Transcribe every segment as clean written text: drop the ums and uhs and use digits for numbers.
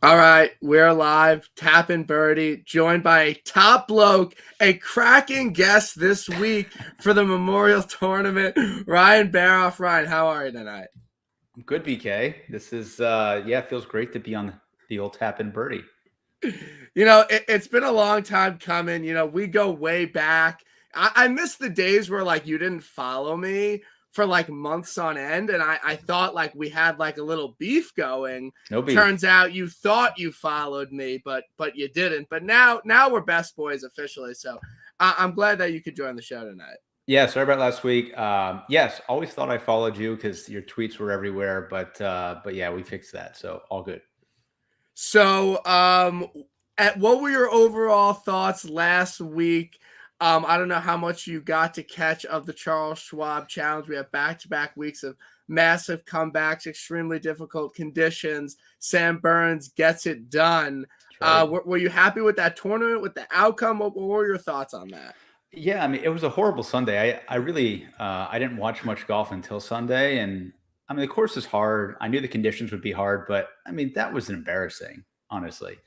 All right, we're live, tapping Birdie, joined by a top bloke, a cracking guest this week for the Memorial Tournament, Ryan Baroff. Ryan, how are you tonight? I'm good, BK. This is it feels great to be on the old tapping Birdie. It's been a long time coming. We go way back. I miss the days where like you didn't follow me for like months on end, and I thought like we had like a little beef going. No beef. Turns out you thought you followed me, but you didn't. But now we're best boys officially. So I'm glad that you could join the show tonight. Yeah, sorry about last week. Yes, always thought I followed you because your tweets were everywhere, but yeah, we fixed that, so all good. So what were your overall thoughts last week? I don't know how much you got to catch of the Charles Schwab Challenge. We have back-to-back weeks of massive comebacks, extremely difficult conditions. Sam Burns gets it done. Right. Were you happy with that tournament, with the outcome? What were your thoughts on that? Yeah, I mean, it was a horrible Sunday. I really I didn't watch much golf until Sunday, and I mean, the course is hard. I knew the conditions would be hard, but I mean, that was embarrassing, honestly.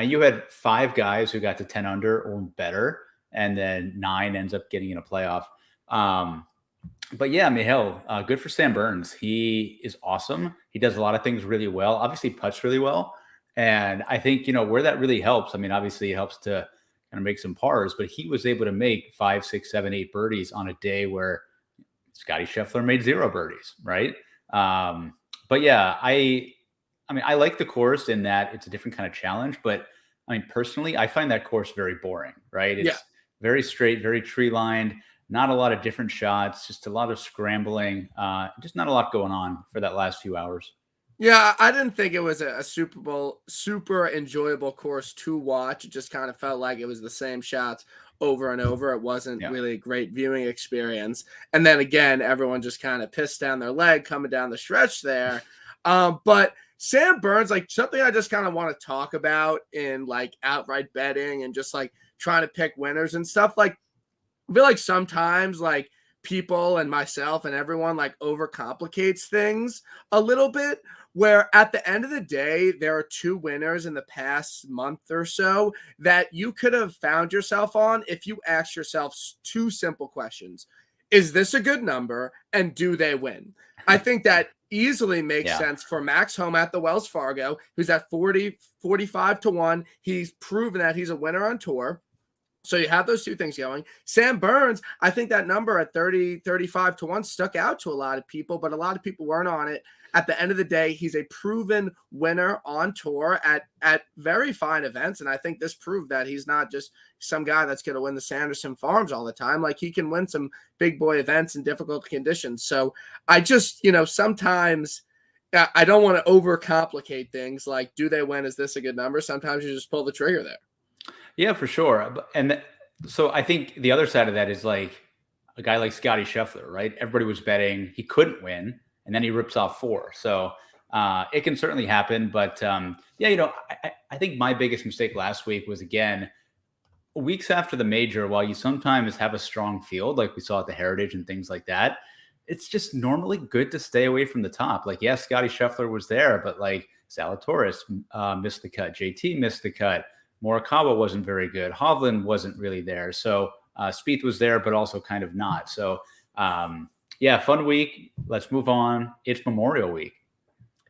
You had 5 guys who got to 10 under or better, and then 9 ends up getting in a playoff. But yeah, I mean, hell, good for Sam Burns. He is awesome. He does a lot of things really well. Obviously, putts really well, and I think where that really helps. I mean, obviously, it helps to kind of make some pars, but he was able to make 5, 6, 7, 8 birdies on a day where Scotty Scheffler made 0 birdies, right? But yeah, I mean, I like the course in that it's a different kind of challenge, but I mean, personally, I find that course very boring, right? It's very straight, very tree lined, not a lot of different shots, just a lot of scrambling, just not a lot going on for that last few hours. Yeah, I didn't think it was a super enjoyable course to watch. It just kind of felt like it was the same shots over and over. It wasn't really a great viewing experience. And then again, everyone just kind of pissed down their leg coming down the stretch there. But Sam Burns, like something I just kind of want to talk about in like outright betting and just like trying to pick winners and stuff. Like, I feel like sometimes like people and myself and everyone like overcomplicates things a little bit, where at the end of the day, there are 2 winners in the past month or so that you could have found yourself on if you asked yourself 2 simple questions. Is this a good number? And do they win? I think that easily makes sense for Max Homa at the Wells Fargo, who's at 45 to 1. He's proven that he's a winner on tour. So you have those 2 things going. Sam Burns, I think that number at 35 to 1 stuck out to a lot of people, but a lot of people weren't on it. At the end of the day, he's a proven winner on tour at very fine events. And I think this proved that he's not just some guy that's going to win the Sanderson Farms all the time. Like, he can win some big boy events in difficult conditions. So I just, sometimes I don't want to overcomplicate things. Like, do they win? Is this a good number? Sometimes you just pull the trigger there. Yeah, for sure. And so I think the other side of that is like a guy like Scotty Scheffler, right? Everybody was betting he couldn't win, and then he rips off 4. So it can certainly happen. But yeah, I think my biggest mistake last week was, again, weeks after the major, while you sometimes have a strong field, like we saw at the Heritage and things like that, it's just normally good to stay away from the top. Like, yes, Scotty Scheffler was there, but like Zalatoris missed the cut. JT missed the cut. Morakawa wasn't very good. Hovland wasn't really there. So Spieth was there, but also kind of not. So yeah, fun week. Let's move on. It's Memorial Week.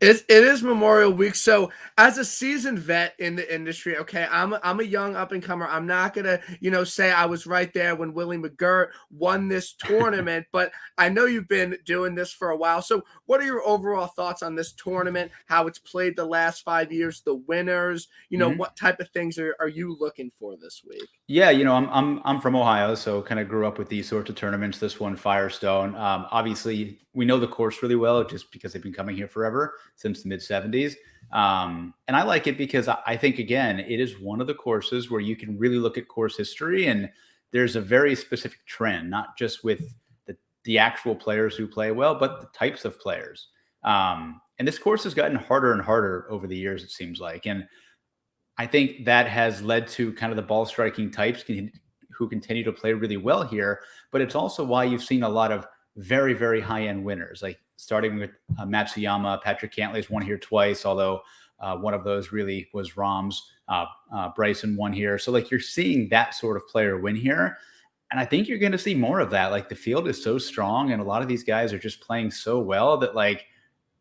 It is Memorial Week. So as a seasoned vet in the industry, okay, I'm a young up and comer. I'm not gonna, say I was right there when Willie McGirt won this tournament, but I know you've been doing this for a while. So what are your overall thoughts on this tournament, how it's played the last 5 years, the winners, what type of things are you looking for this week? Yeah, I'm from Ohio, so kind of grew up with these sorts of tournaments. This one, Firestone. Obviously, we know the course really well just because they've been coming here forever, since the mid 70s. And I like it because I think, again, it is one of the courses where you can really look at course history, and there's a very specific trend, not just with the actual players who play well, but the types of players. And this course has gotten harder and harder over the years, it seems like. And I think that has led to kind of the ball striking types who continue to play really well here. But it's also why you've seen a lot of very, very high end winners, like starting with Matsuyama. Patrick Cantlay's won here twice, although One of those really was Rahm's. Bryson won here. So like you're seeing that sort of player win here. And I think you're going to see more of that. Like the field is so strong and a lot of these guys are just playing so well that like,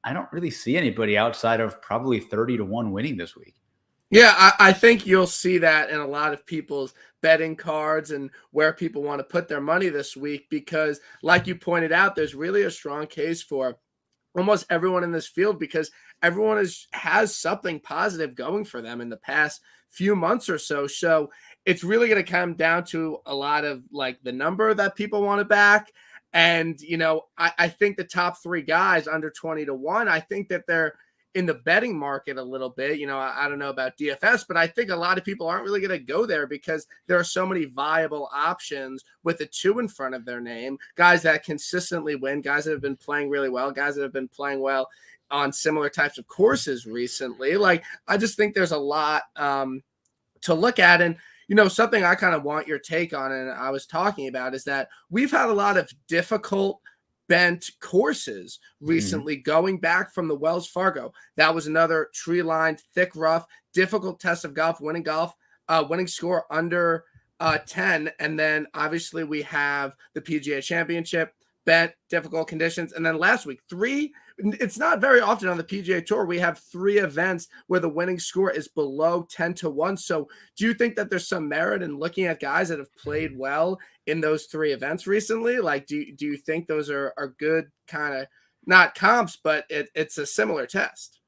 I don't really see anybody outside of probably 30-1 winning this week. Yeah, I think you'll see that in a lot of people's betting cards and where people want to put their money this week because, like you pointed out, there's really a strong case for almost everyone in this field because everyone has something positive going for them in the past few months or so. So it's really going to come down to a lot of like the number that people want to back. And, I think the top three guys under 20-1, I think that they're in the betting market a little bit. I don't know about DFS, but I think a lot of people aren't really going to go there because there are so many viable options with a 2 in front of their name, guys that consistently win, guys that have been playing really well, guys that have been playing well on similar types of courses recently. Like, I just think there's a lot to look at. And, something I kind of want your take on, and I was talking about, is that we've had a lot of difficult bent courses recently going back from the Wells Fargo. That was another tree-lined, thick, rough, difficult test of golf, winning score under 10. And then obviously we have the PGA Championship, bent, difficult conditions. And then last week, it's not very often on the PGA Tour we have 3 events where the winning score is below 10-1. So do you think that there's some merit in looking at guys that have played well in those 3 events recently? Like, do you think those are good kind of, not comps, but it's a similar test?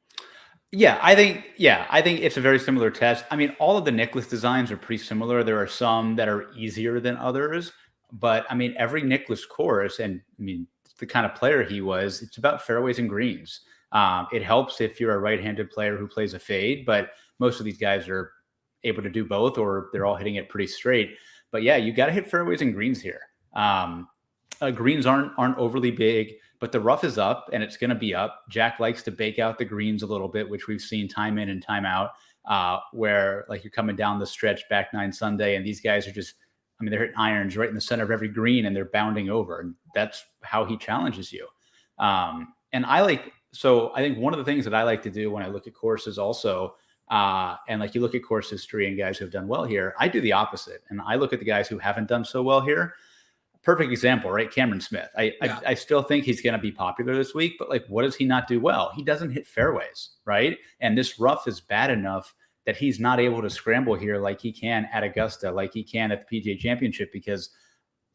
Yeah, I think it's a very similar test. I mean, all of the Nicklaus designs are pretty similar. There are some that are easier than others, but I mean, every Nicklaus course, and I mean, the kind of player he was, it's about fairways and greens. It helps if you're a right-handed player who plays a fade, but most of these guys are able to do both, or they're all hitting it pretty straight. But yeah, you got to hit fairways and greens here. Greens aren't overly big, but the rough is up and it's going to be up. Jack likes to bake out the greens a little bit, which we've seen time in and time out, where like you're coming down the stretch back 9 Sunday and these guys are just, I mean, they're hitting irons right in the center of every green and they're bounding over. And that's how he challenges you. And I think one of the things that I like to do when I look at courses also, and like you look at course history and guys who have done well here, I do the opposite. And I look at the guys who haven't done so well here. Perfect example, right? Cameron Smith. I still think he's going to be popular this week, but like, what does he not do well? He doesn't hit fairways, right? And this rough is bad enough that he's not able to scramble here like he can at Augusta, like he can at the PGA Championship, because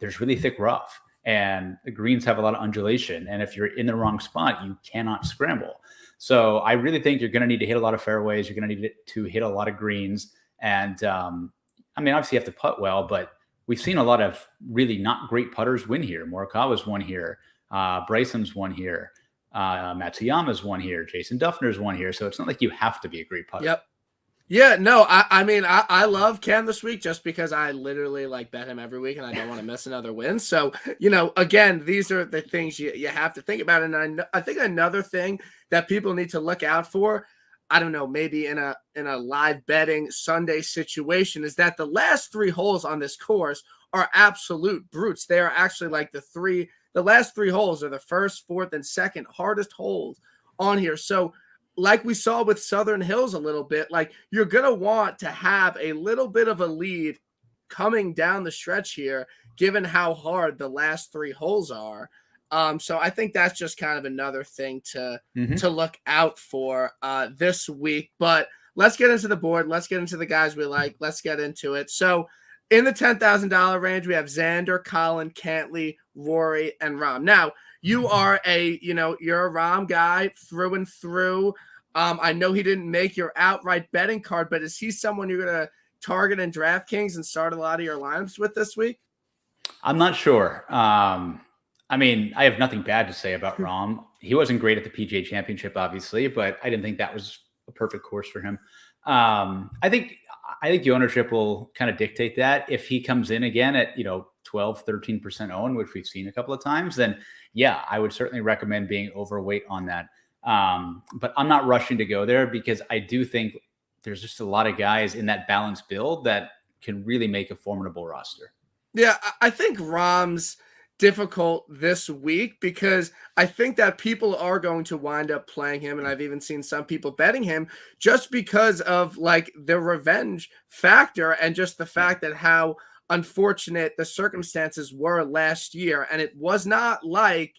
there's really thick rough and the greens have a lot of undulation. And if you're in the wrong spot, you cannot scramble. So I really think you're going to need to hit a lot of fairways. You're going to need to hit a lot of greens. And I mean, obviously you have to putt well, but we've seen a lot of really not great putters win here. Morakawa's won here. Bryson's won here. Matsuyama's won here. Jason Duffner's won here. So it's not like you have to be a great putter. Yep. Yeah, no, I mean, I love Cam this week just because I literally like bet him every week and I don't want to miss another win. So, again, these are the things you have to think about. And I think another thing that people need to look out for, I don't know, maybe in a live betting Sunday situation, is that the last 3 holes on this course are absolute brutes. They are actually like the last 3 holes are the first, fourth, and second hardest holes on here. So like we saw with Southern Hills a little bit, like you're going to want to have a little bit of a lead coming down the stretch here, given how hard the last 3 holes are. So I think that's just kind of another thing to look out for this week. But let's get into the board. Let's get into the guys we like. Let's get into it. So in the $10,000 range, we have Xander, Colin, Cantley, Rory, and Rahm. Now, you are you're a Rahm guy through and through. I know he didn't make your outright betting card, but is he someone you're going to target in DraftKings and start a lot of your lineups with this week? I'm not sure. I mean, I have nothing bad to say about Rahm. He wasn't great at the PGA Championship, obviously, but I didn't think that was a perfect course for him. I think the ownership will kind of dictate that. If he comes in again at 12, 13% owned, which we've seen a couple of times, then yeah, I would certainly recommend being overweight on that. But I'm not rushing to go there because I do think there's just a lot of guys in that balanced build that can really make a formidable roster. Yeah, I think Rahm's difficult this week, because I think that people are going to wind up playing him, and I've even seen some people betting him just because of like the revenge factor and just the fact that how unfortunate the circumstances were last year. And it was not like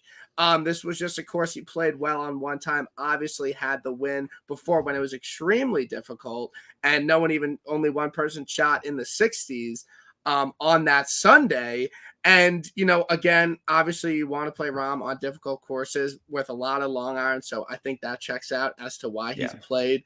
this was just a course he played well on one time. Obviously had the win before when it was extremely difficult, and only one person shot in the 60s on that Sunday. And, again, obviously you want to play Rahm on difficult courses with a lot of long irons. So I think that checks out as to why he's played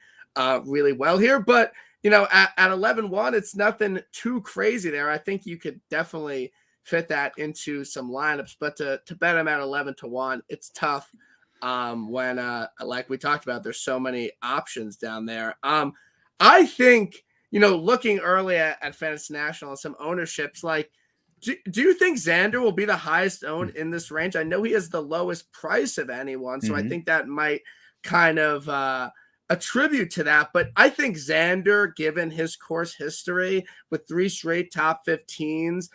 really well here. But, at 11-1, it's nothing too crazy there. I think you could definitely fit that into some lineups. But to bet him at 11-1, it's tough when, like we talked about, there's so many options down there. I think, looking early at Fantasy National and some ownerships, like, do you think Xander will be the highest owned in this range? I know he has the lowest price of anyone, so I think that might kind of attribute to that. But I think Xander, given his course history with 3 straight top 15s,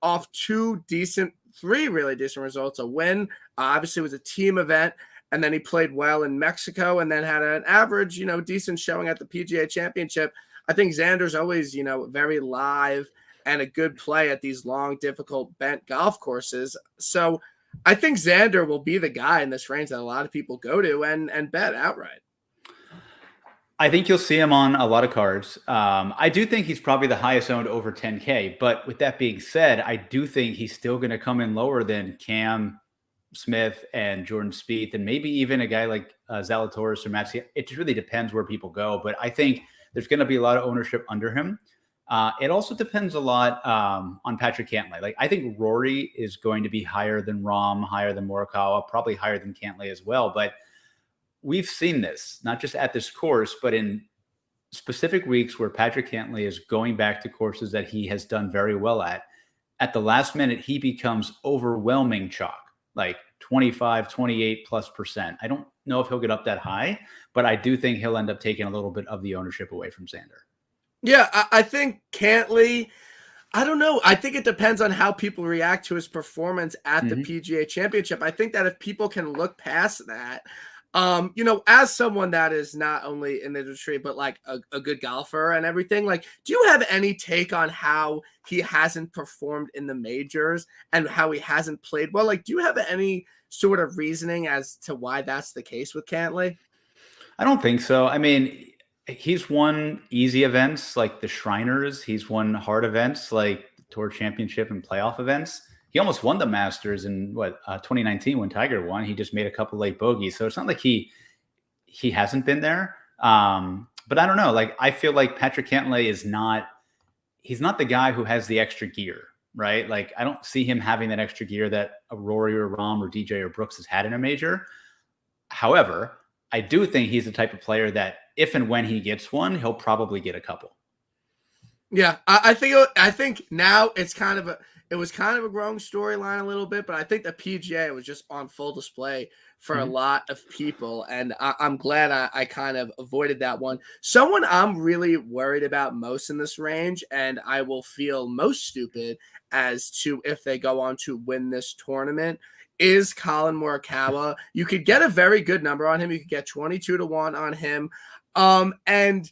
off 3 really decent results, a win, obviously was a team event, and then he played well in Mexico and then had an average, decent showing at the PGA Championship. I think Xander's always, very live and a good play at these long, difficult bent golf courses. So I think Xander will be the guy in this range that a lot of people go to and bet outright. I think you'll see him on a lot of cards. I do think he's probably the highest owned over 10K. But with that being said, I do think he's still going to come in lower than Cam Smith and Jordan Spieth, and maybe even a guy like Zalatoris or Matthew. It just really depends where people go. But I think there's going to be a lot of ownership under him. It also depends a lot on Patrick Cantlay. Like, I think Rory is going to be higher than Rahm, higher than Morikawa, probably higher than Cantlay as well. But we've seen this, not just at this course, but in specific weeks where Patrick Cantlay is going back to courses that he has done very well at. At the last minute, he becomes overwhelming chalk, like 25, 28+%. I don't know if he'll get up that high, but I do think he'll end up taking a little bit of the ownership away from Xander. Yeah, I think Cantlay, I don't know. I think it depends on how people react to his performance at the PGA Championship. I think that if people can look past that, as someone that is not only in the industry, but like a good golfer and everything, like, do you have any take on how he hasn't performed in the majors and how he hasn't played well? Like, do you have any sort of reasoning as to why that's the case with Cantlay? I don't think so. I mean, he's won easy events like the Shriners. He's won hard events like the Tour Championship and playoff events. He almost won the Masters in 2019 when Tiger won. He just made a couple late bogeys. So it's not like he hasn't been there. But I don't know. Like, I feel like Patrick Cantlay he's not the guy who has the extra gear, right? Like, I don't see him having that extra gear that a Rory or Rahm or DJ or Brooks has had in a major. However, I do think he's the type of player that if and when he gets one, he'll probably get a couple. Yeah, I think now it was kind of a growing storyline a little bit, but I think the PGA was just on full display for a lot of people, and I'm glad I kind of avoided that one. Someone I'm really worried about most in this range, and I will feel most stupid as to if they go on to win this tournament, is Colin Morakawa. You could get a very good number on him. You could get 22-1 on him. And,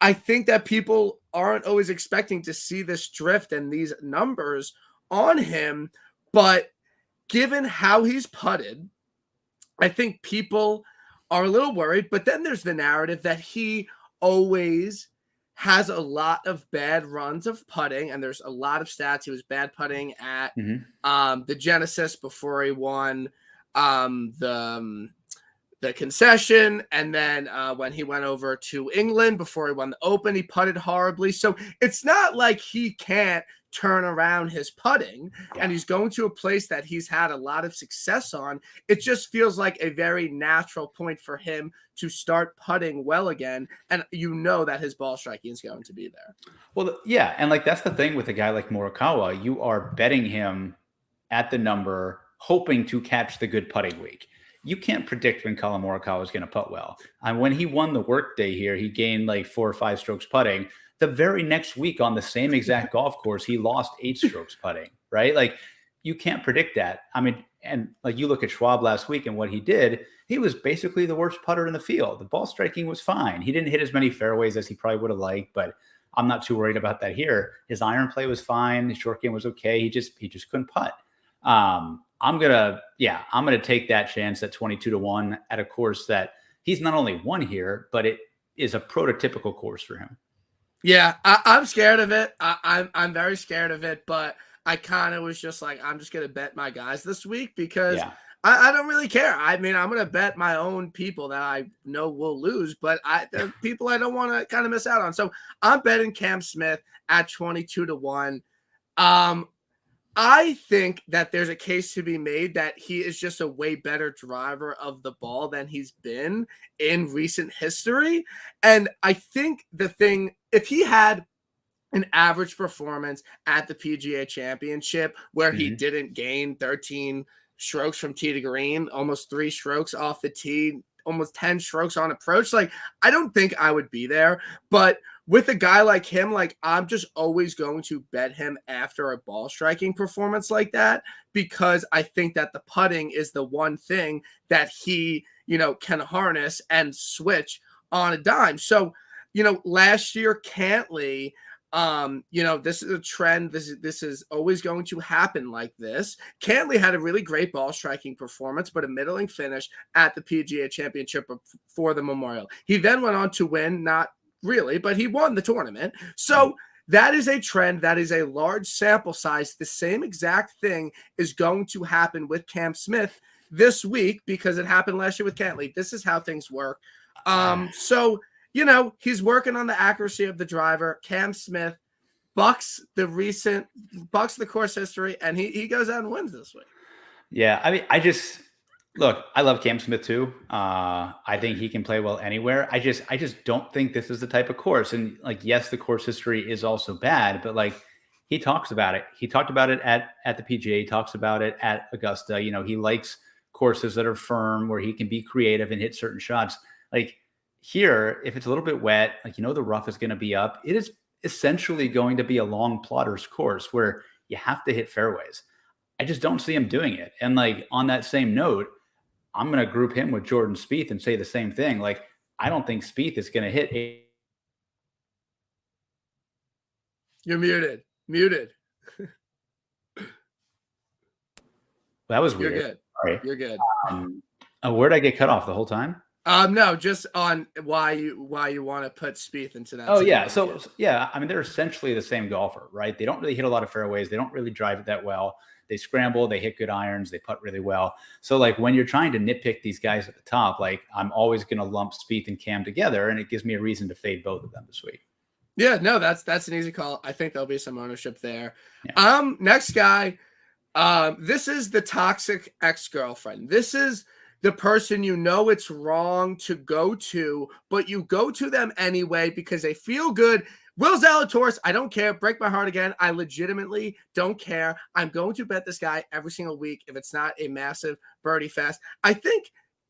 I think that people aren't always expecting to see this drift and these numbers on him. But given how he's putted, I think people are a little worried. But then there's the narrative that he always has a lot of bad runs of putting, and there's a lot of stats. He was bad putting at the Genesis before he won the concession, and then when he went over to England before he won the Open, he putted horribly. So it's not like he can't turn around his putting, and he's going to a place that he's had a lot of success on. It just feels like a very natural point for him to start putting well again, and that his ball striking is going to be there. Well, yeah, and like that's the thing with a guy like Morikawa, you are betting him at the number, hoping to catch the good putting week. You can't predict when Colin Morikawa is going to putt well. And when he won the workday here, he gained like 4 or 5 strokes putting. The very next week on the same exact golf course, he lost 8 strokes putting, right? Like, you can't predict that. I mean, and like you look at Schwab last week and what he did, he was basically the worst putter in the field. The ball striking was fine. He didn't hit as many fairways as he probably would have liked, but I'm not too worried about that here. His iron play was fine. His short game was okay. He just couldn't putt. I'm gonna take that chance at 22-1 at a course that he's not only won here, but it is a prototypical course for him. Yeah, I'm scared of it. I'm very scared of it, but I kind of was just like, I'm just going to bet my guys this week because I don't really care. I mean, I'm going to bet my own people that I know will lose, but they're people I don't want to kind of miss out on. So I'm betting Cam Smith at 22-1. I think that there's a case to be made that he is just a way better driver of the ball than he's been in recent history. And I think if he had an average performance at the PGA Championship where he didn't gain 13 strokes from tee to green, almost 3 strokes off the tee, almost 10 strokes on approach, like I don't think I would be there. But with a guy like him, like I'm just always going to bet him after a ball striking performance like that, because I think that the putting is the one thing that he, can harness and switch on a dime. So, last year, Cantley, this is a trend. This is always going to happen like this. Cantley had a really great ball striking performance, but a middling finish at the PGA Championship for the Memorial. He then went on to win, not really, but he won the tournament. So that is a trend. That is a large sample size. The same exact thing is going to happen with Cam Smith this week because it happened last year with Cantley. This is how things work. So he's working on the accuracy of the driver. Cam Smith bucks the course history, and he goes out and wins this week. Yeah, I mean, I love Cam Smith too. I think he can play well anywhere. I just don't think this is the type of course. And like, yes, the course history is also bad, but like he talks about it. He talked about it at the PGA. He talks about it at Augusta. He likes courses that are firm where he can be creative and hit certain shots. Like here, if it's a little bit wet, like, the rough is going to be up. It is essentially going to be a long plotter's course where you have to hit fairways. I just don't see him doing it. And like on that same note, I'm going to group him with Jordan Spieth and say the same thing. Like, I don't think Spieth is going to hit You're muted. That was weird. You're good. Sorry. You're good. Where'd I get cut off the whole time? No, just on why you want to put Spieth into that. Oh yeah. So yeah, I mean, they're essentially the same golfer, right? They don't really hit a lot of fairways. They don't really drive it that well. They scramble, they hit good irons, they putt really well. So like when you're trying to nitpick these guys at the top, like I'm always going to lump Spieth and Cam together, and it gives me a reason to fade both of them this week. Yeah, no, that's an easy call. I think there'll be some ownership there. Yeah. Next guy, this is the toxic ex-girlfriend. This is the person it's wrong to go to, but you go to them anyway because they feel good. Will Zalatoris, I don't care. Break my heart again. I legitimately don't care. I'm going to bet this guy every single week if it's not a massive birdie fest. I think,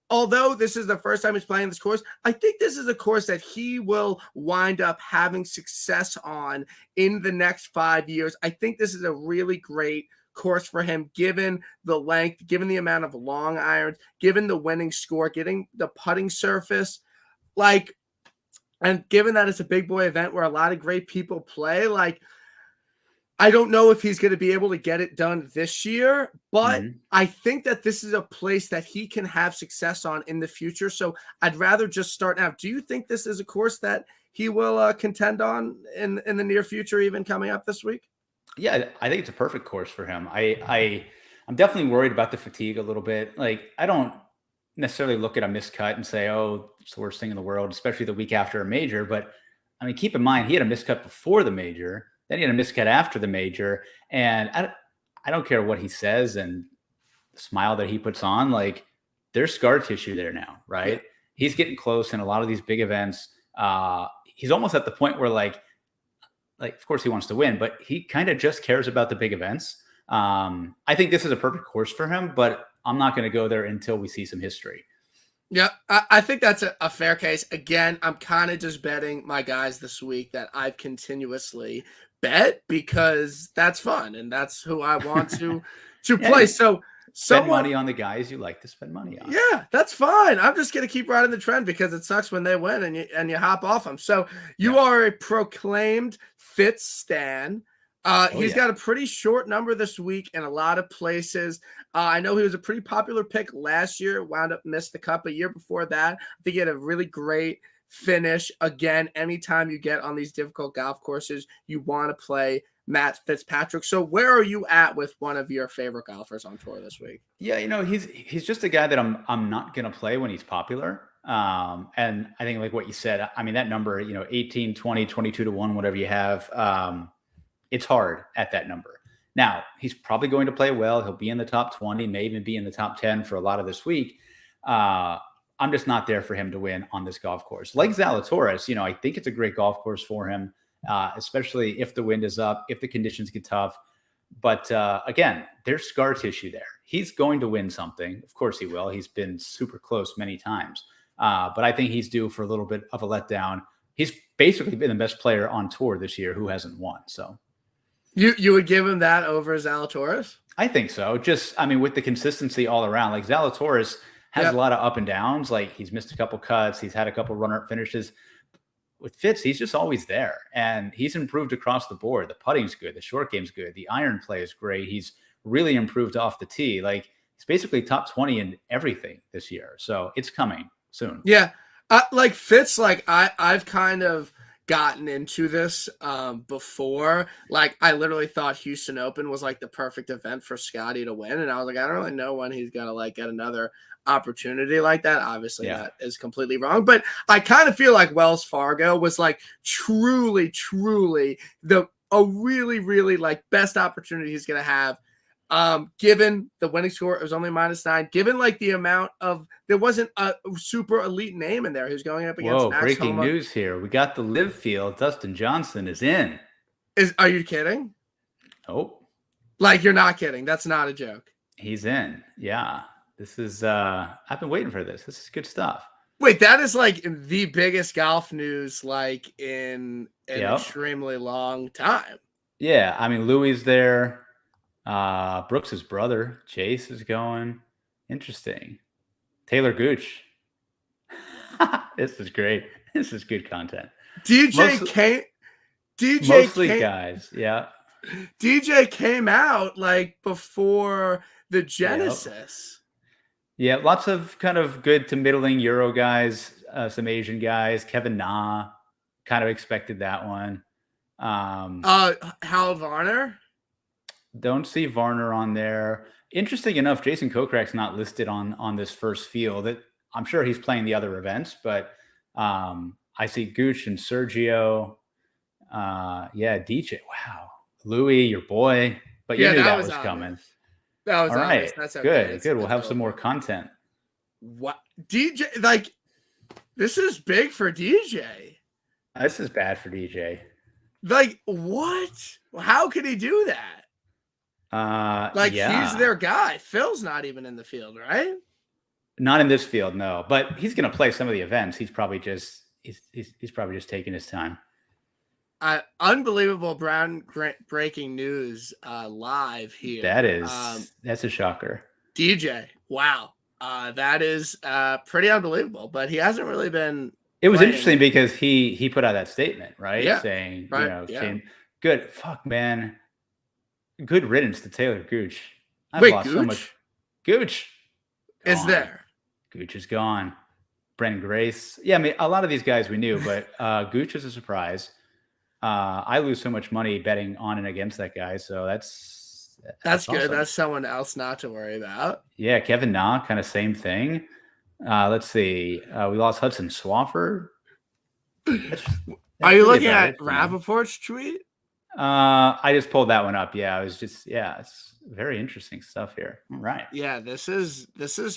although this is the first time he's playing this course, I think this is a course that he will wind up having success on in the next 5 years. I think this is a really great course for him, given the length, given the amount of long irons, given the winning score, getting the putting surface, and given that it's a big boy event where a lot of great people play, I don't know if he's going to be able to get it done this year, but I think that this is a place that he can have success on in the future. So I'd rather just start now. Do you think this is a course that he will contend on in the near future, even coming up this week? Yeah, I think it's a perfect course for him. I'm definitely worried about the fatigue a little bit. Like, I don't necessarily look at a miscut and say, oh, it's the worst thing in the world, especially the week after a major. But I mean, keep in mind, he had a miscut before the major, then he had a miscut after the major. And I don't care what he says and the smile that he puts on, like there's scar tissue there now, right? Yeah. He's getting close in a lot of these big events. He's almost at the point where like, of course he wants to win, but he kind of just cares about the big events. I think this is a perfect course for him, but I'm not going to go there until we see some history. Yeah, I think that's a fair case. Again, I'm kind of just betting my guys this week that I've continuously bet because that's fun and that's who I want to Yeah, play. So spend money on the guys you like to spend money on. Yeah, that's fine. I'm just gonna keep riding the trend because it sucks when they win and you hop off them. So you are a proclaimed Fitz stan. He's got a pretty short number this week in a lot of places. I know he was a pretty popular pick last year, wound up missed the cut. A year before that, I think he had a really great finish. Again, anytime you get on these difficult golf courses, you want to play Matt Fitzpatrick. So where are you at with one of your favorite golfers on tour this week? Yeah, he's just a guy that I'm not gonna play when he's popular. And I think like what you said, I mean, that number, 18, 20, 22 to 1, whatever you have, it's hard at that number. Now, he's probably going to play well. He'll be in the top 20, may even be in the top 10 for a lot of this week. I'm just not there for him to win on this golf course. Like Zalatoris, I think it's a great golf course for him, especially if the wind is up, if the conditions get tough. But again, there's scar tissue there. He's going to win something. Of course he will. He's been super close many times. But I think he's due for a little bit of a letdown. He's basically been the best player on tour this year who hasn't won. So you would give him that over Zalatoris? I think so. Just, with the consistency all around, like Zalatoris has a lot of up and downs. Like he's missed a couple cuts. He's had a couple runner-up finishes. With Fitz, he's just always there, and he's improved across the board. The putting's good. The short game's good. The iron play is great. He's really improved off the tee. Like he's basically top 20 in everything this year. So it's coming soon. Yeah. Like Fitz, like I've kind of gotten into this before. Like I literally thought Houston Open was like the perfect event for Scotty to win. And I was like, I don't really know when he's going to like get another opportunity like that. Obviously that is completely wrong, but I kind of feel like Wells Fargo was like truly a really like best opportunity he's going to have. Given the winning score, it was only -9. Given like the amount of, there wasn't a super elite name in there who's going up against. Whoa! Breaking news here. We got the live field. Dustin Johnson is in. Are you kidding? Nope. Like you're not kidding. That's not a joke. He's in. Yeah. This is. I've been waiting for this. This is good stuff. Wait, that is like the biggest golf news like in an extremely long time. Yeah, Louis there. Brooks's brother, Chase, is going. Interesting. Taylor Gooch. This is great. This is good content. Mostly guys. Yeah. DJ came out like before the Genesis. Yeah, lots of kind of good to middling Euro guys, some Asian guys. Kevin Na, kind of expected that one. Hal Varner. Don't see Varner on there. Interesting enough, Jason Kokrak's not listed on this first field. I'm sure he's playing the other events, but I see Gooch and Sergio. DJ. Wow. Louis, your boy. But you knew that was coming. That was all right. That's okay. Good. We'll have some more content. What? DJ, like, this is big for DJ. This is bad for DJ. Like, what? How could he do that? He's their guy. Phil's not even in the field, right? Not in this field, no. But he's going to play some of the events. He's probably just he's probably just taking his time. Unbelievable breaking news live here. That's a shocker. DJ, wow. That is pretty unbelievable. But he hasn't really been. It was interesting because he put out that statement, right? Yeah. Saying, saying, good, fuck, man. Good riddance to Taylor Gooch. I've lost Gooch? so much. Gooch is there. Gooch is gone. Brendan Grace. Yeah, a lot of these guys we knew, but Gooch is a surprise. I lose so much money betting on and against that guy, so that's good. Awesome. That's someone else not to worry about. Yeah, Kevin Na, kind of same thing. Let's see. We lost Hudson Swafford. Are you looking at Rappaport's tweet? I just pulled that one up. Yeah, it's very interesting stuff here. All right. Yeah, this is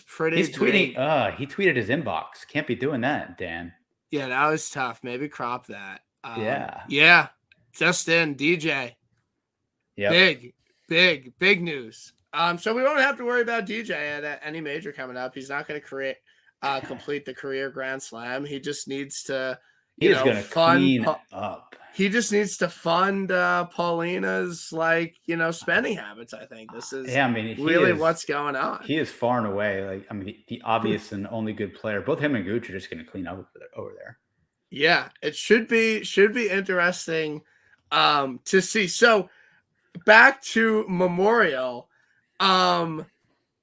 pretty. He's tweeting. He tweeted his inbox. Can't be doing that, Dan. Yeah, that was tough. Maybe crop that. Yeah. Just in DJ. Yeah. Big news. So we won't have to worry about DJ at any major coming up. He's not going to complete the career Grand Slam. He just needs to. He's going to clean up. He just needs to fund Paulina's spending habits. I think this is really what's going on. He is far and away the obvious and only good player. Both him and Gooch are just going to clean up over there. Yeah, it should be interesting to see. So back to Memorial.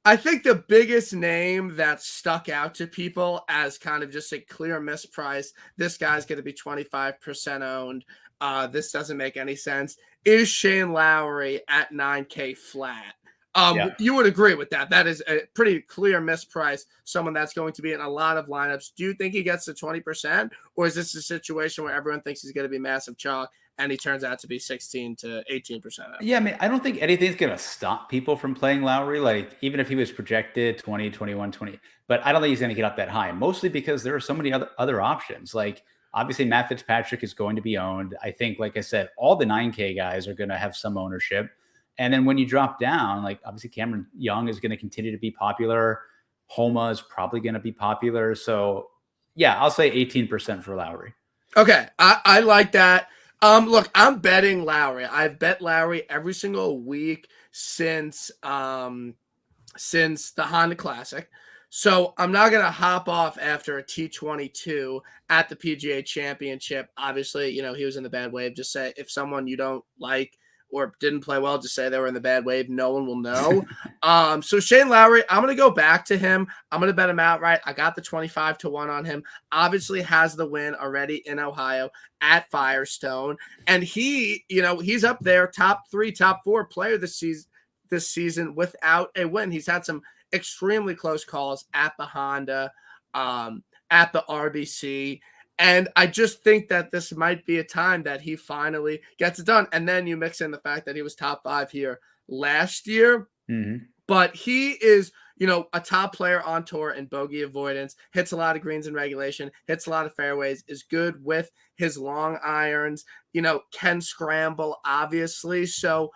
I think the biggest name that stuck out to people as kind of just a clear misprice, this guy's going to be 25% owned, this doesn't make any sense, is Shane Lowry at 9K flat. You would agree with that. That is a pretty clear misprice, someone that's going to be in a lot of lineups. Do you think he gets to 20%, or is this a situation where everyone thinks he's going to be massive chalk and he turns out to be 16 to 18%? Yeah, I mean, I don't think anything's going to stop people from playing Lowry. Like, even if he was projected 20, 21, 20, but I don't think he's going to get up that high, mostly because there are so many other options. Like, obviously, Matt Fitzpatrick is going to be owned. I think, like I said, all the 9K guys are going to have some ownership. And then when you drop down, like, obviously Cameron Young is going to continue to be popular. Homa is probably going to be popular. So, yeah, I'll say 18% for Lowry. Okay, I like that. Look, I'm betting Lowry. I've bet Lowry every single week since the Honda Classic. So I'm not going to hop off after a T22 at the PGA Championship. Obviously, he was in the bad wave. Just say if someone you don't like or didn't play well, just say they were in the bad wave. No one will know. So Shane Lowry, I'm going to go back to him. I'm going to bet him outright. I got the 25-1 on him. Obviously has the win already in Ohio at Firestone. And he's up there, top 3, top 4 player this season without a win. He's had some extremely close calls at the Honda, at the RBC. And I just think that this might be a time that he finally gets it done. And then you mix in the fact that he was top 5 here last year. Mm-hmm. But he is, a top player on tour in bogey avoidance, hits a lot of greens in regulation, hits a lot of fairways, is good with his long irons, can scramble, obviously. So,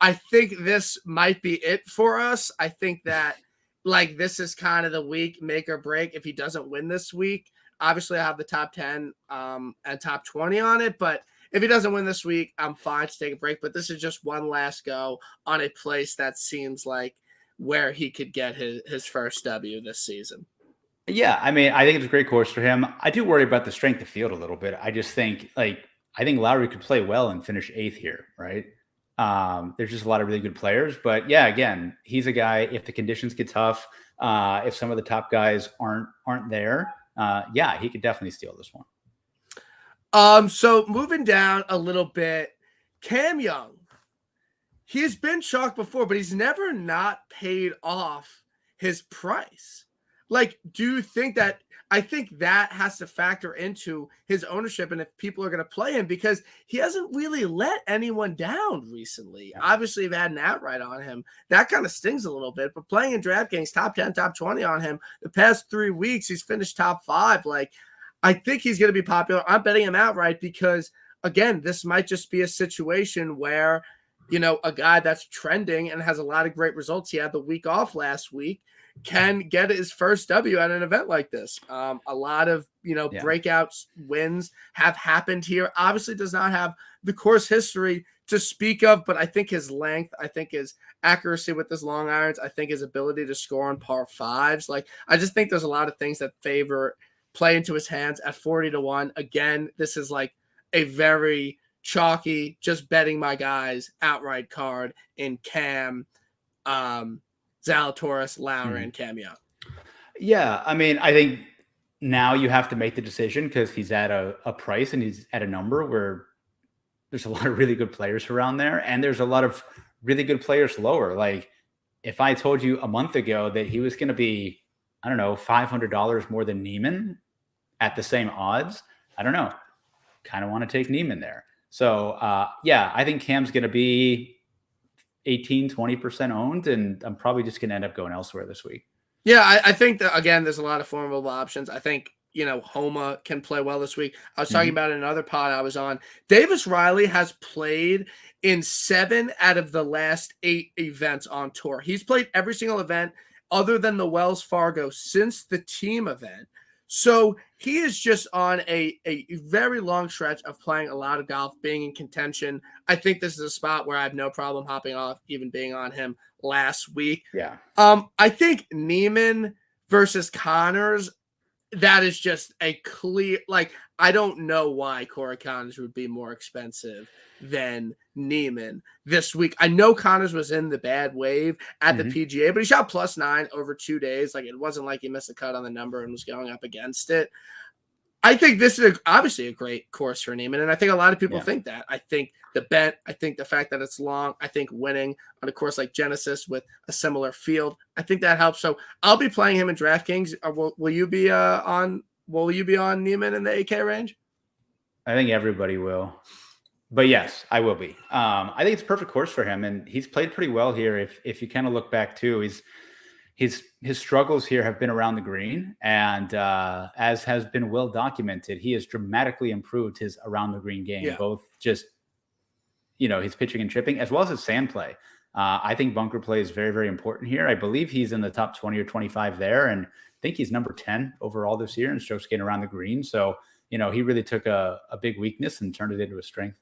I think this might be it for us. I think that, this is kind of the week, make or break. If he doesn't win this week, obviously, I have the top 10 and top 20 on it, but if he doesn't win this week, I'm fine to take a break. But this is just one last go on a place that seems like where he could get his first W this season. Yeah, I mean, I think it's a great course for him. I do worry about the strength of field a little bit. I just think, I think Lowry could play well and finish 8th here, right? There's just a lot of really good players. But, yeah, again, he's a guy, if the conditions get tough, if some of the top guys aren't there, yeah, he could definitely steal this one. So moving down a little bit, Cam Young, he's been chalk before, but he's never not paid off his price. Do you think that? I think that has to factor into his ownership and if people are going to play him, because he hasn't really let anyone down recently. Yeah. Obviously, you've had an outright on him. That kind of stings a little bit, but playing in DraftKings, top 10, top 20 on him the past 3 weeks, he's finished top 5. I think he's going to be popular. I'm betting him outright because, again, this might just be a situation where, a guy that's trending and has a lot of great results. He had the week off last week, can get his first W at an event like this. A lot of, breakout wins have happened here. Obviously does not have the course history to speak of, but I think his length, I think his accuracy with his long irons, I think his ability to score on par 5s. I just think there's a lot of things that play into his hands at 40-1. Again, this is a very chalky, just betting my guys outright card in Cam, Zalatoris, Lowry, and Cam Young. Yeah, I mean, I think now you have to make the decision because he's at a price and he's at a number where there's a lot of really good players around there, and there's a lot of really good players lower. If I told you a month ago that he was going to be, I don't know, $500 more than Neiman at the same odds, I don't know. Kind of want to take Neiman there. So, yeah, I think Cam's going to be 18-20% owned, and I'm probably just going to end up going elsewhere this week. Yeah, I think that, again, there's a lot of formidable options. I think, Homa can play well this week. I was talking about another pod I was on. Davis Riley has played in 7 out of the last 8 events on tour. He's played every single event other than the Wells Fargo since the team event. So he is just on a very long stretch of playing a lot of golf, being in contention. I think this is a spot where I have no problem hopping off, even being on him last week. Yeah. I think Neiman versus Connors, that is just a clear, like, I don't know why Corey Connors would be more expensive than Neiman this week. I know Connors was in the bad wave at the PGA, but he shot +9 over 2 days. Like, it wasn't like he missed a cut on the number and was going up against it. I think this is obviously a great course for Neiman, and I think a lot of people think that. I think the bent, I think the fact that it's long, I think winning on a course like Genesis with a similar field, I think that helps. So I'll be playing him in DraftKings. Will you be on Neiman in the 8K range? I think everybody will. But yes, I will be. I think it's a perfect course for him, and he's played pretty well here. If you kind of look back too, his struggles here have been around the green, and as has been well documented, he has dramatically improved his around the green game, both just his pitching and chipping as well as his sand play. I think bunker play is very, very important here. I believe he's in the top 20 or 25 there, and I think he's number 10 overall this year in strokes gained around the green. So he really took a big weakness and turned it into a strength.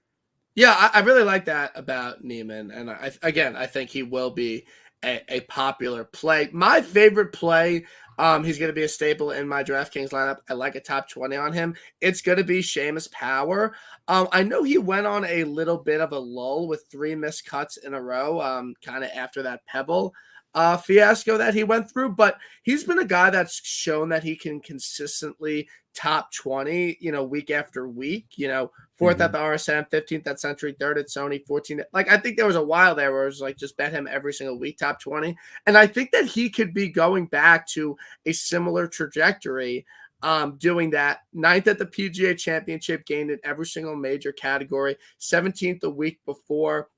Yeah, I really like that about Neiman, and I think he will be a popular play. My favorite play, he's going to be a staple in my DraftKings lineup. I like a top 20 on him. It's going to be Seamus Power. I know he went on a little bit of a lull with 3 missed cuts in a row, kind of after that Pebble fiasco that he went through, but he's been a guy that's shown that he can consistently top 20, week after week, 4th at the RSM, 15th at Century, 3rd at Sony, 14th. Like, I think there was a while there where it was like, just bet him every single week, top 20. And I think that he could be going back to a similar trajectory, doing that. 9th at the PGA Championship, gained in every single major category, 17th the week before.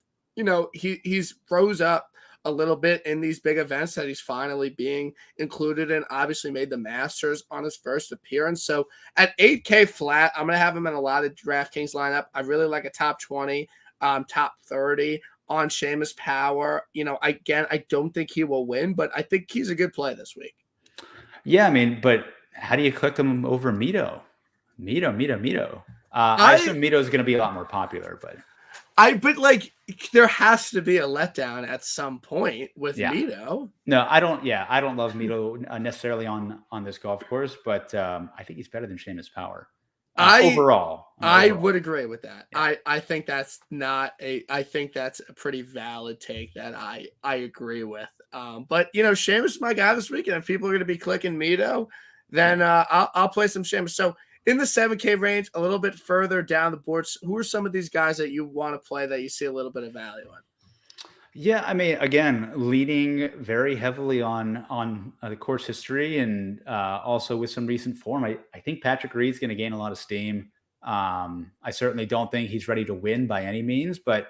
He's rose up a little bit in these big events that he's finally being included in. Obviously made the Masters on his first appearance. So at 8K flat, I'm going to have him in a lot of DraftKings lineup. I really like a top 20, top 30 on Seamus Power. I don't think he will win, but I think he's a good play this week. Yeah, I mean, but how do you click him over Mito? Mito. I assume Mito is going to be a lot more popular, but there has to be a letdown at some point with Mito. No, I don't. Yeah, I don't love Mito necessarily on this golf course, but I think he's better than Seamus Power overall. I would agree with that. Yeah. I think that's I think that's a pretty valid take that I agree with. But Seamus is my guy this weekend. If people are going to be clicking Mito, then I'll play some Seamus. So in the 7K range, a little bit further down the boards, who are some of these guys that you want to play that you see a little bit of value on? Yeah, I mean, again, leading very heavily on the course history and also with some recent form. I think Patrick Reed's going to gain a lot of steam. I certainly don't think he's ready to win by any means, but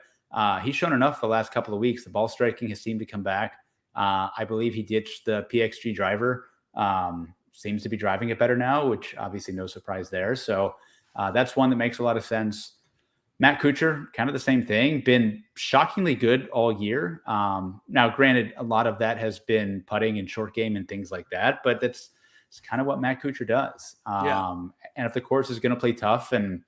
he's shown enough the last couple of weeks. The ball striking has seemed to come back. I believe he ditched the PXG driver. Seems to be driving it better now, which obviously no surprise there. So that's one that makes a lot of sense. Matt Kuchar, kind of the same thing, been shockingly good all year. Now, granted, a lot of that has been putting and short game and things like that, but it's kind of what Matt Kuchar does. And if the course is going to play tough and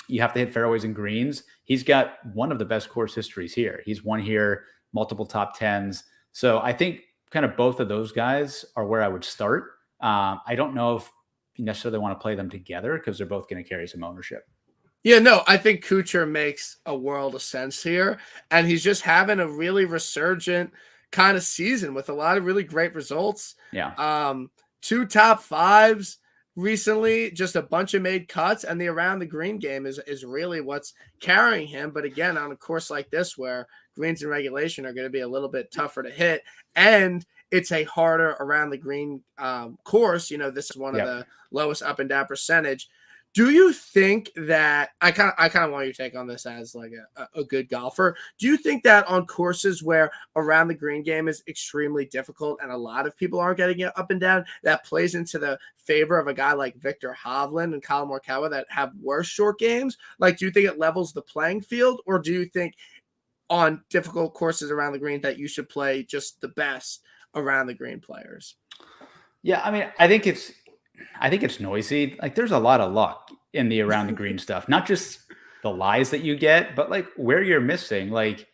you have to hit fairways and greens, he's got one of the best course histories here. He's won here, multiple top 10s. So I think kind of both of those guys are where I would start. I don't know if you necessarily want to play them together because they're both going to carry some ownership. Yeah, no, I think Kuchar makes a world of sense here, and he's just having a really resurgent kind of season with a lot of really great results. Yeah. 2 top 5s recently, just a bunch of made cuts, and the around the green game is really what's carrying him. But again, on a course like this where greens and regulation are going to be a little bit tougher to hit, and it's a harder around the green course. This is one of the lowest up and down percentage. Do you think that I kind of want your take on this as like a good golfer? Do you think that on courses where around the green game is extremely difficult and a lot of people aren't getting it up and down, that plays into the favor of a guy like Victor Hovland and Colin Morakawa that have worse short games? Like, do you think it levels the playing field, or do you think on difficult courses around the green that you should play just the best around the green players? Yeah, I mean, I think it's I think it's noisy. Like there's a lot of luck in the around the green stuff, not just the lies that you get, but like where you're missing. Like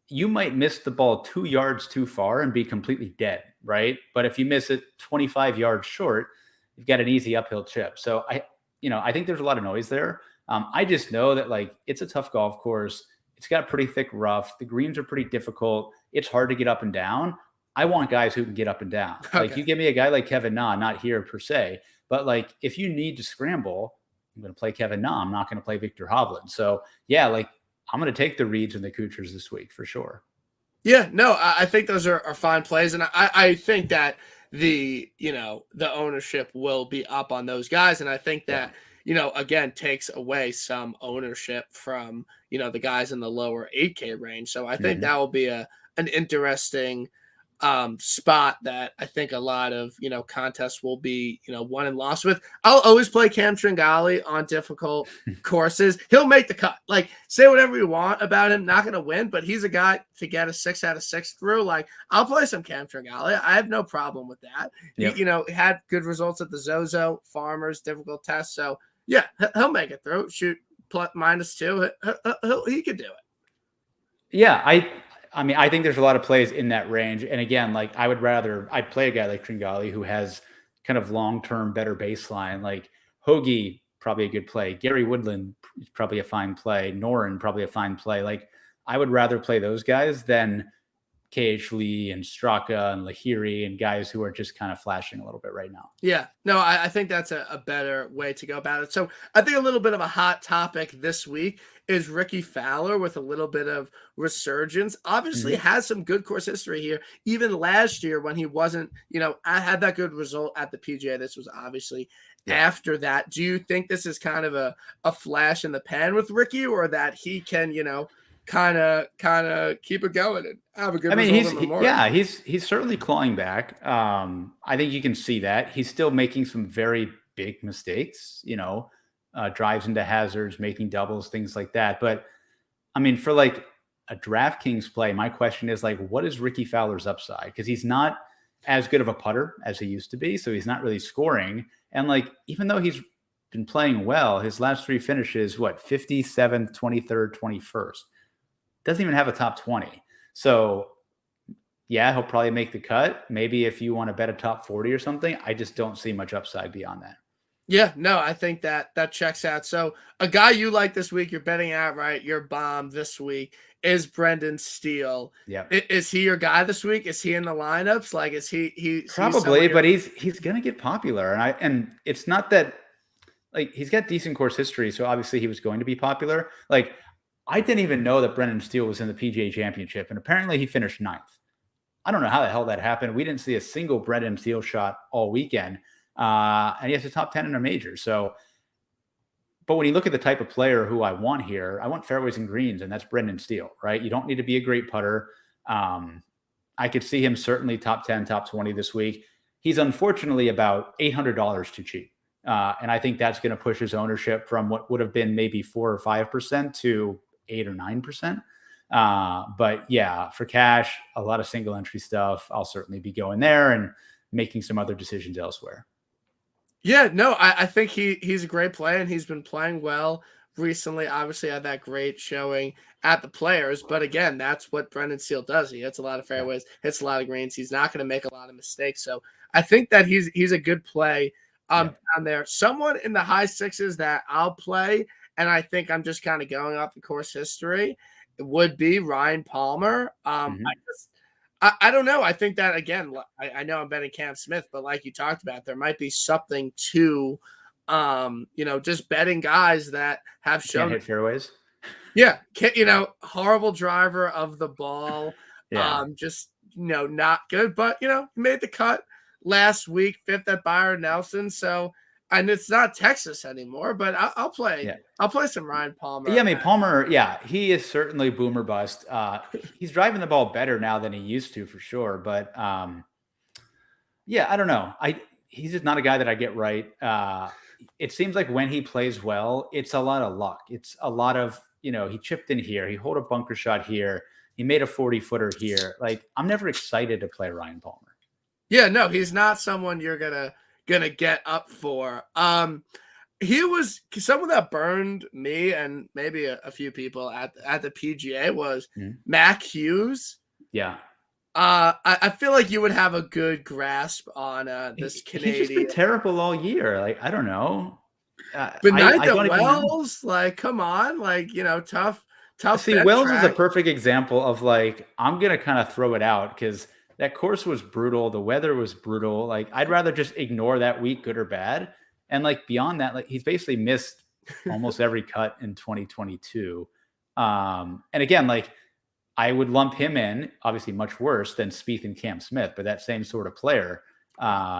you might miss the ball 2 yards too far and be completely dead, right? But if you miss it 25 yards short, you've got an easy uphill chip. So I think there's a lot of noise there. I just know that like it's a tough golf course. It's got pretty thick rough. The greens are pretty difficult. It's hard to get up and down. I want guys who can get up and down. Okay. Like you give me a guy like Kevin Na, not here per se, but like if you need to scramble, I'm going to play Kevin Na. I'm not going to play Victor Hovland. So yeah, like I'm going to take the Reeds and the Kuchers this week for sure. Yeah, no, I think those are fine plays. And I think that the ownership will be up on those guys. And I think that, again, takes away some ownership from, the guys in the lower 8K range. So I think that will be an interesting spot that I think a lot of, contests will be, won and lost with. I'll always play Cam Tringali on difficult courses. He'll make the cut. Like, say whatever you want about him, not going to win, but he's a guy to get a 6 out of 6 through. Like, I'll play some Cam Tringali. I have no problem with that. Yep. He, had good results at the Zozo, Farmers, difficult tests. So, yeah, he'll make it through. Shoot -2. He could do it. Yeah, I think there's a lot of plays in that range. And again, like I'd play a guy like Tringali who has kind of long-term better baseline. Like Hoagie, probably a good play. Gary Woodland is probably a fine play. Noren, probably a fine play. Like I would rather play those guys than KH Lee and Straka and Lahiri and guys who are just kind of flashing a little bit right now. Yeah, no, I think that's a better way to go about it. So I think a little bit of a hot topic this week is Ricky Fowler with a little bit of resurgence. Obviously has some good course history here. Even last year when he wasn't, I had that good result at the PGA. This was obviously after that. Do you think this is kind of a flash in the pan with Ricky, or that he can, kind of keep it going and have a good result? He's certainly clawing back. I think you can see that he's still making some very big mistakes, drives into hazards, making doubles, things like that. But I mean, for like a DraftKings play, my question is like, what is Ricky Fowler's upside? Because he's not as good of a putter as he used to be. So he's not really scoring. And like, even though he's been playing well, his last 3 finishes, 57th, 23rd, 21st. Doesn't even have a top 20. So yeah, he'll probably make the cut. Maybe if you want to bet a top 40 or something, I just don't see much upside beyond that. Yeah, no, I think that checks out. So a guy you like this week, you're betting outright, your bomb this week is Brendan Steele. Yeah. Is he your guy this week? Is he in the lineups? Like, is he probably, but he's going to get popular. And it's not that like he's got decent course history. So obviously he was going to be popular. Like I didn't even know that Brendan Steele was in the PGA Championship. And apparently he finished 9th. I don't know how the hell that happened. We didn't see a single Brendan Steele shot all weekend. And he has a top 10 in a major. So, but when you look at the type of player who I want here, I want fairways and greens, and that's Brendan Steele, right? You don't need to be a great putter. I could see him certainly top 10, top 20 this week. He's unfortunately about $800 too cheap. And I think that's going to push his ownership from what would have been maybe 4 or 5% to 8 or 9%. But yeah, for cash, a lot of single entry stuff. I'll certainly be going there and making some other decisions elsewhere. Yeah, no, I think he's a great player, and he's been playing well recently. Obviously had that great showing at the Players, but again, that's what Brendan Steele does. He hits a lot of fairways, hits a lot of greens. He's not going to make a lot of mistakes. So I think that he's a good play down there. Someone in the high 6s that I'll play, and I think I'm just kind of going off the course history, would be Ryan Palmer. I don't know. I think that, again, I know I'm betting Cam Smith, but like you talked about, there might be something to, just betting guys that have shown. Can't hit fairways. Yeah. Horrible driver of the ball. Yeah. Not good, but, made the cut last week, 5th at Byron Nelson. So, and it's not Texas anymore, but I'll play. Yeah. I'll play some Ryan Palmer. Yeah, I mean Palmer. Yeah, he is certainly boomer bust. He's driving the ball better now than he used to, for sure. But yeah, I don't know. He's just not a guy that I get right. It seems like when he plays well, it's a lot of luck. It's a lot of he chipped in here, he hold a bunker shot here, he made a 40-footer here. Like I'm never excited to play Ryan Palmer. Yeah, no, he's not someone you're gonna gonna get up for. He was someone that burned me and maybe a few people at the PGA was Mac Hughes. Yeah. I feel like you would have a good grasp on this Canadian. He's just been terrible all year. Like, I don't know. But ninth at Wells, like, come on, like, tough. See, Wells is a perfect example of like, I'm gonna kind of throw it out because that course was brutal. The weather was brutal. Like, I'd rather just ignore that week, good or bad. And like beyond that, like he's basically missed almost every cut in 2022. And again, like I would lump him in, obviously much worse than Spieth and Cam Smith, but that same sort of player.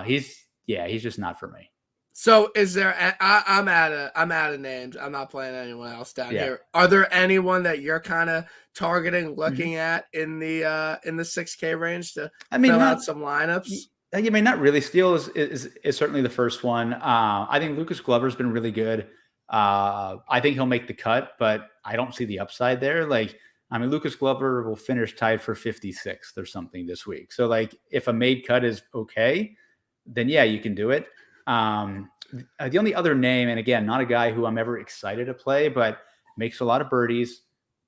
He's just not for me. So is there? I'm out of names. I'm not playing anyone else down here. Are there anyone that you're kind of targeting, looking at in the 6K range to fill out some lineups? I mean, not really. Steele is certainly the first one. I think Lucas Glover's been really good. I think he'll make the cut, but I don't see the upside there. Like, I mean, Lucas Glover will finish tied for 56th or something this week. So, like, if a made cut is okay, then yeah, you can do it. The only other name, and again, not a guy who I'm ever excited to play, but makes a lot of birdies,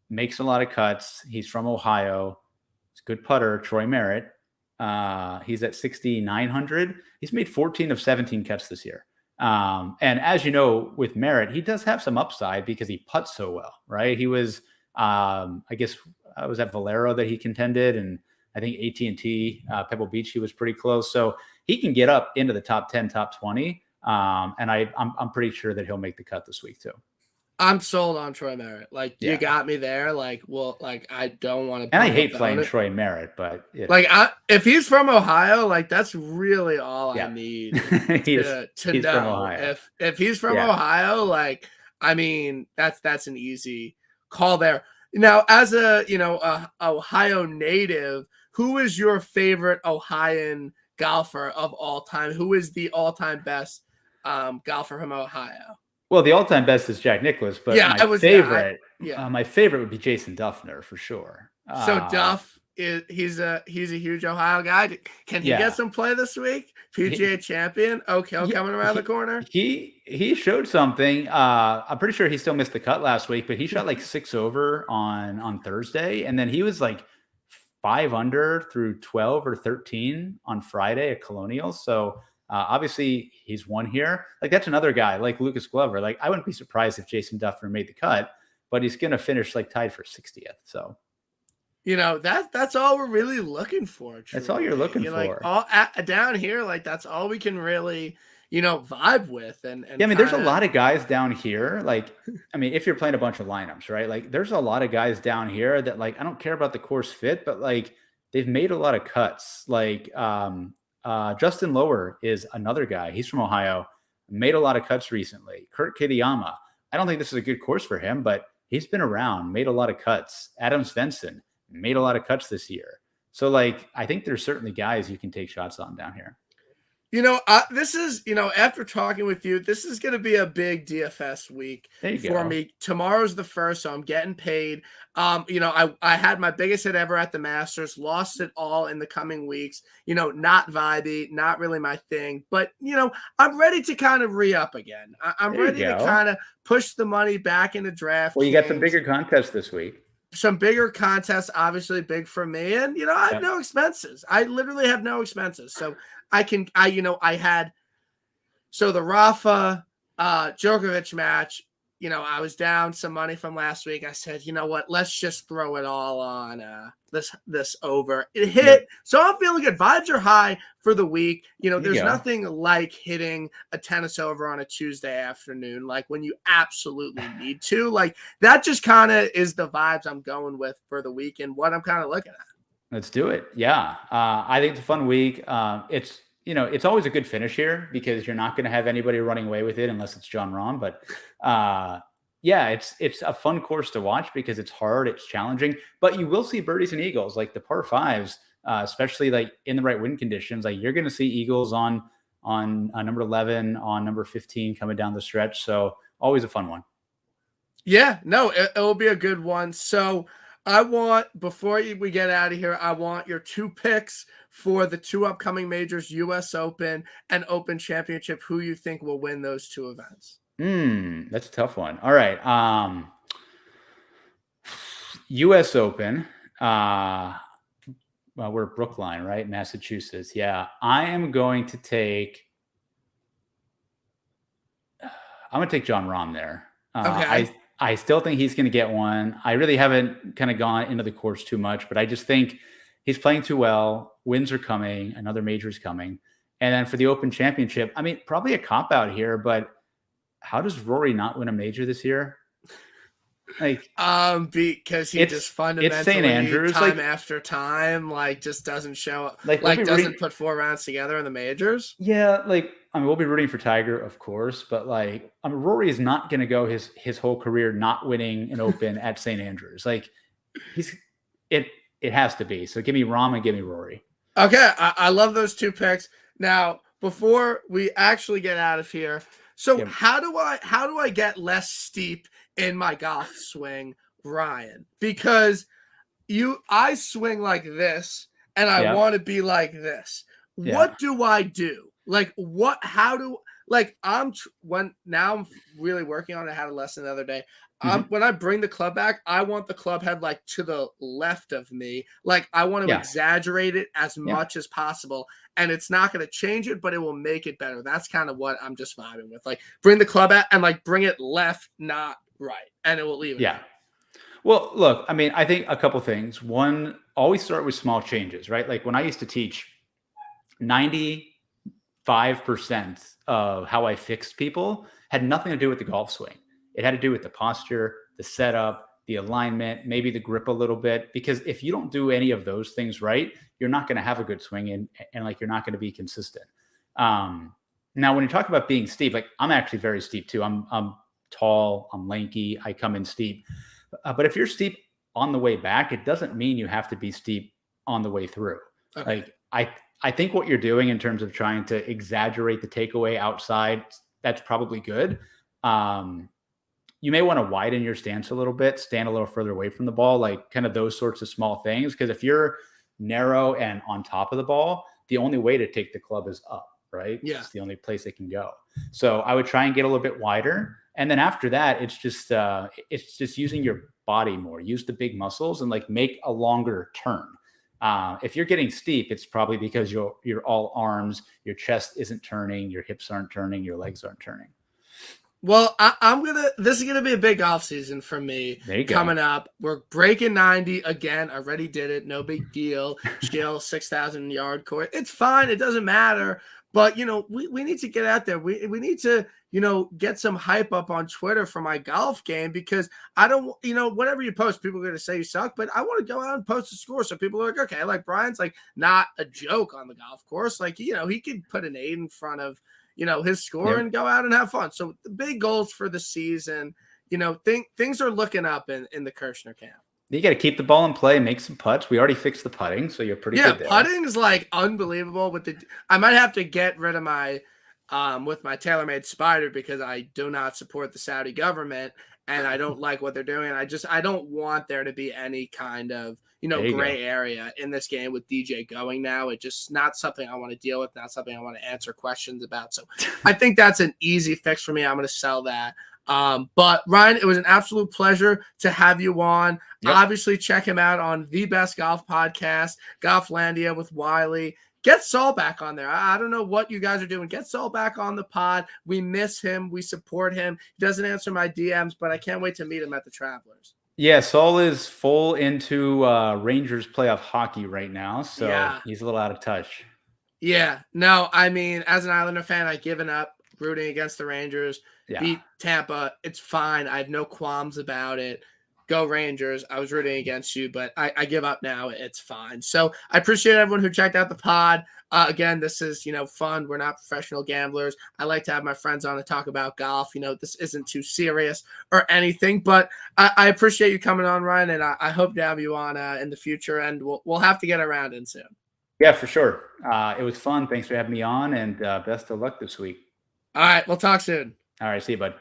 makes a lot of cuts. He's from Ohio. He's a good putter, Troy Merritt. He's at 6,900. He's made 14 of 17 cuts this year. And as you know, with Merritt, he does have some upside because he putts so well, right? He was, I guess I was at Valero that he contended, and I think AT&T, Pebble Beach, he was pretty close. So he can get up into the top 10, top 20. And I'm pretty sure that he'll make the cut this week too. I'm sold on Troy Merritt. Like, you got me there. Like, well, like, I don't want to. And I hate playing Troy Merritt, but like, if he's from Ohio, like, that's really all I need to know. If he's from Ohio, like, I mean, that's an easy call there. Now, as a Ohio native, who is your favorite Ohioan golfer of all time? Who is the all-time best golfer from Ohio? Well, the all-time best is Jack Nicklaus, but my favorite would be Jason Duffner for sure. So Duff he's a huge Ohio guy. Can he get some play this week? PGA champion, coming around the corner. He showed something. I'm pretty sure he still missed the cut last week, but he shot like 6 over on Thursday, and then he was like 5 under through 12 or 13 on Friday at Colonial. So obviously he's won here. Like, that's another guy like Lucas Glover. Like, I wouldn't be surprised if Jason Duffner made the cut, but he's going to finish like tied for 60th. So, that's all we're really looking for. Truly. That's all you're looking for. Like, all down here, like, that's all we can really, vibe with. And yeah, I mean, there's a lot of guys down here. Like, I mean, if you're playing a bunch of lineups, right? Like, there's a lot of guys down here that, like, I don't care about the course fit, but like, they've made a lot of cuts. Like, Justin Lower is another guy. He's from Ohio, made a lot of cuts recently. Kurt Kitayama. I don't think this is a good course for him, but he's been around, made a lot of cuts. Adam Svensson made a lot of cuts this year. So, like, I think there's certainly guys you can take shots on down here. This is, after talking with you, this is going to be a big DFS week for me. Tomorrow's the first, so I'm getting paid. I had my biggest hit ever at the Masters, lost it all in the coming weeks. Not vibey, not really my thing. But, I'm ready to kind of re-up again. I'm ready to kind of push the money back into draft. Well, you got some bigger contests this week. Some bigger contests, obviously big for me. And, I have no expenses. I literally have no expenses. So I had the Rafa Djokovic match, I was down some money from last week. I said, you know what, let's just throw it all on this over. It hit. So I'm feeling good. Vibes are high for the week. There's nothing like hitting a tennis over on a Tuesday afternoon, like when you absolutely need to. Like, that just kind of is the vibes I'm going with for the week and what I'm kind of looking at. Let's do it. Yeah. I think it's a fun week. It's always a good finish here because you're not going to have anybody running away with it unless it's John Rahm. But it's a fun course to watch because it's hard, it's challenging, but you will see birdies and eagles, like the par fives, especially like in the right wind conditions. Like, you're going to see eagles on number 11, on number 15 coming down the stretch. So always a fun one. Yeah, no, it will be a good one. So I want, before we get out of here, I want your 2 picks for the 2 upcoming majors, U.S. Open and Open Championship. Who you think will win those 2 events? That's a tough one. All right. U.S. Open. Well, we're Brookline, right? Massachusetts. Yeah. I'm going to take John Rahm there. Okay. I still think he's going to get one. I really haven't kind of gone into the course too much, but I just think he's playing too well. Wins are coming. Another major is coming. And then for the Open Championship, I mean, probably a cop out here, but how does Rory not win a major this year? Like, because he just fundamentally, it's St. Andrews, time after time, like just doesn't show up, like doesn't put 4 rounds together in the majors. Yeah, like I mean, we'll be rooting for Tiger, of course, but like, I mean, Rory is not going to go his whole career not winning an Open at St. Andrews. Like, it has to be. So give me Rahm and give me Rory. Okay, I love those 2 picks. Now, before we actually get out of here, so how do I get less steep in my golf swing, Ryan? Because I swing like this, and I want to be like this. What do I do? Like, I'm really working on it. I had a lesson the other day. When I bring the club back, I want the club head like to the left of me. Like, I want to exaggerate it as much as possible. And it's not going to change it, but it will make it better. That's kind of what I'm just vibing with. Like, bring the club at and like bring it left, not right. And it will leave it. Yeah. Well, look, I mean, I think a couple things. One, always start with small changes, right? Like when I used to teach, 95% of how I fixed people had nothing to do with the golf swing. It had to do with the posture, the setup, the alignment, maybe the grip a little bit. Because if you don't do any of those things right, you're not going to have a good swing and like you're not going to be consistent. Now, when you talk about being steep, like I'm actually very steep too. I'm tall, I'm lanky, I come in steep. But if you're steep on the way back, it doesn't mean you have to be steep on the way through. Okay. Like I think what you're doing in terms of trying to exaggerate the takeaway outside, that's probably good. You may want to widen your stance a little bit, stand a little further away from the ball, like kind of those sorts of small things. Because if you're narrow and on top of the ball, the only way to take the club is up, right? Yeah. It's the only place it can go. So I would try and get a little bit wider. And then after that, it's just using your body more. Use the big muscles and like make a longer turn. If you're getting steep, it's probably because you're all arms, your chest isn't turning, your hips aren't turning, your legs aren't turning. Well, this is gonna be a big off season for me coming up. We're breaking 90 again. I already did it. No big deal. Scale 6,000 yard course. It's fine. It doesn't matter. But we need to get out there. We need to get some hype up on Twitter for my golf game, because I don't whatever you post, people are gonna say you suck. But I want to go out and post a score so people are like, okay, like Brian's like not a joke on the golf course. Like he could put an 8 in front of his score and go out and have fun. So the big goals for the season, things are looking up in the Kirshner camp. You got to keep the ball in play, make some putts. We already fixed the putting, so you're pretty good there. Putting is like unbelievable. I might have to get rid of my with my TaylorMade Spider, because I do not support the Saudi government and I don't like what they're doing. I don't want there to be any kind of gray area in this game with DJ going now. It's just not something I want to deal with, not something I want to answer questions about. So I think that's an easy fix for me. I'm going to sell that. But Ryan, it was an absolute pleasure to have you on. Yep. Obviously, check him out on the Best Golf Podcast, Golflandia with Wiley. Get Saul back on there. I don't know what you guys are doing. Get Saul back on the pod. We miss him. We support him. He doesn't answer my DMs, but I can't wait to meet him at the Travelers. Yeah, Saul is full into Rangers playoff hockey right now, so he's a little out of touch. Yeah. No, I mean, as an Islander fan, I've given up rooting against the Rangers. Beat Tampa. It's fine. I have no qualms about it. Go Rangers. I was rooting against you, but I give up now. It's fine. So I appreciate everyone who checked out the pod. Again, this is, fun. We're not professional gamblers. I like to have my friends on to talk about golf. This isn't too serious or anything, but I appreciate you coming on, Ryan, and I hope to have you on in the future, and we'll have to get around in soon. Yeah, for sure. It was fun. Thanks for having me on, and best of luck this week. All right. We'll talk soon. All right. See you, bud.